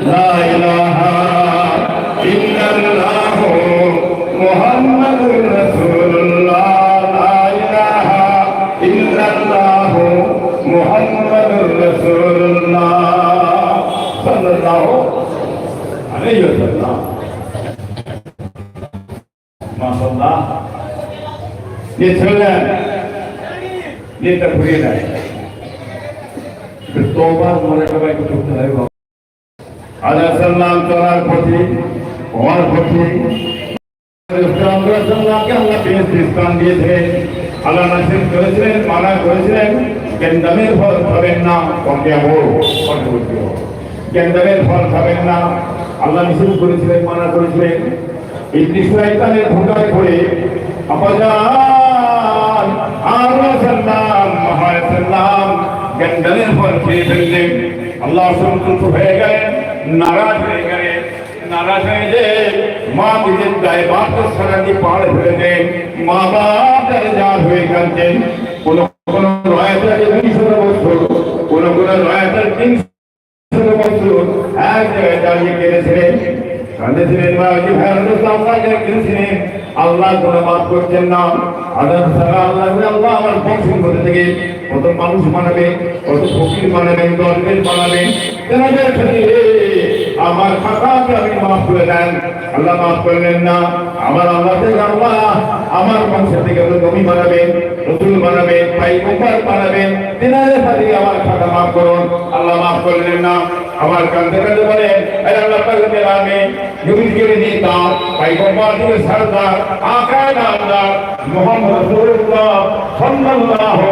لا إله إلا الله محمد رسول الله لا إله إلا الله محمد رسول الله صلى الله عليه وسلم ما شاء الله يتسلم يتكبرين بالتوبة مرحبا كتبتها على سلام চলার পথে হওয়ার পথে রাসূলুল্লাহকে আল্লাহ স্থান দিয়েছে আল্লাহ নাসিব করেছিলেন মানা করেছিলেন গেন্দামের ফল খাবেন না কমে গেন্দামের ফল খাবেন না আল্লাহ নিষেধ করেছিলেন মানা করেছিলেন ইবলিস শয়তানের ধোঁকায় পড়ে আপাজান সাল্লাম গেন্দামের ফল খেয়ে ফেললেন আল্লাহ সন্তুষ্ট হয়ে গেলেন নারাজ হয়ে গেলেন নারাজ হয়ে যে মা নিজের গায়ে বাপের সারাটি পাড় হয়ে দেন মা বাপ যার হয়ে গেছেন কোন কোন রয়াতের 200 বছর কোন কোন রয়াতের 300 বছর এক জায়গায় দাঁড়িয়ে কেঁদেছিলেন কাঁদেছিলেন মা কি ভাইরাকে কেঁদেছিলেন আল্লাহ কোন মাফ করছেন না আদম সারা আল্লাহ আমার বংশ থেকে কত মানুষ মানাবে কত ফকির মানাবেন দরবেশ মানাবেন তেনাদের ক্ষেত্রে আমার খাতাকে আপনি মাফ করে দেন আল্লাহ মাফ করলেন না আমার আল্লাহ থেকে আল্লাহ আমার বংশ থেকে নবী বানাবেন রসুল বানাবেন পয়গম্বর বানাবেন তেনাদের সাথে আমার খাতা মাফ করুন আল্লাহ মাফ করলেন না আমার কান্দে কান্দে বলেন আল্লাহ পাক মেরামে নবীকে নেতা পয়গম্বর থেকে সরদার আকা নামদার মুহাম্মদ রাসূলুল্লাহ সাল্লাল্লাহু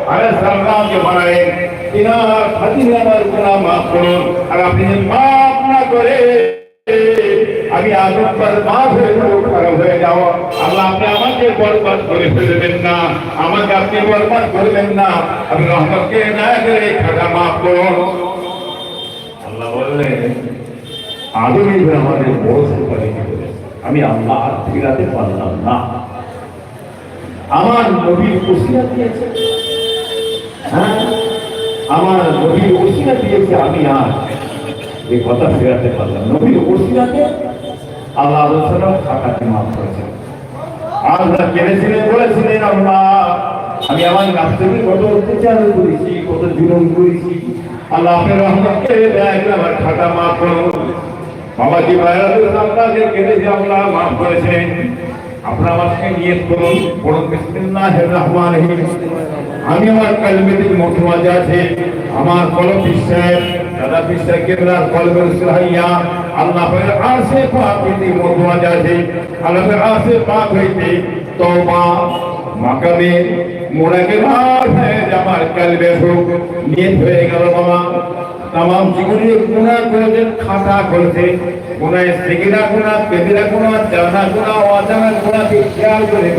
আলাইহি সাল্লামকে বানালেন তিনার খাতিরে আমার গুনাহ মাফ করুন আর আপনি মাফ না করে আমি আদম বরবাদ হয়ে খারাপ হয়ে যাও আল্লাহ আপনি আমাকে বরবাদ করে ফেলবেন না আমাকে আপনি বরবাদ করবেন না আপনি রহমতকে না করে খাতা মাফ করুন আল্লাহ বললেন আদম ইব্রাহিম আমাদের বড় সুপারিশ করে আমি আল্লাহ আর ফিরাতে পারলাম না আমার নবীর ওসিয়ত দিয়েছে হ্যাঁ আমার নবীর ওসিয়ত দিয়েছে আমি আর এই কথা ফেরাতে পারলাম নবীর ওসিয়তে আল্লাহ রাসূল খাতাকে মাফ করেছেন আল্লাহ কেঁদেছিলেন বলেছিলেন আল্লাহ আমি আমার রাস্তাকে কত অত্যাচার করেছি কত জুলুম করেছি আল্লাহ আপনার রহমতকে আমার খাতা মাফ করুন বাবাজি ভাইরাদের আপনাকে কেঁদেছি আল্লাহ মাফ করেছেন আপনার আমাকে নিয়ত করুন পড়ুন বিসমিল্লাহির রহমানির রহিম আমি আমার কলমেতে মতওয়াজ আছে আমার কলব বিশ্বাস দাদা বিশ্বাস কেবলার কলবের সুহাইয়া আল্লাহ পাকের আরশে পাক হইতে মতওয়াজ আছে আল্লাহ পাকের আরশে পাক হইতে তওবা মাকামে মুরাকাবার হয়ে আমার কলবে সুখ নিয়ত হয়ে গেল বাবা तमाम জীবনে গুনাহ করেছেন খাতা করেছে গুনাহ সিগিরা গুনাহ কবিরা গুনাহ জানা গুনাহ অজানা গুনাহ খেয়াল করে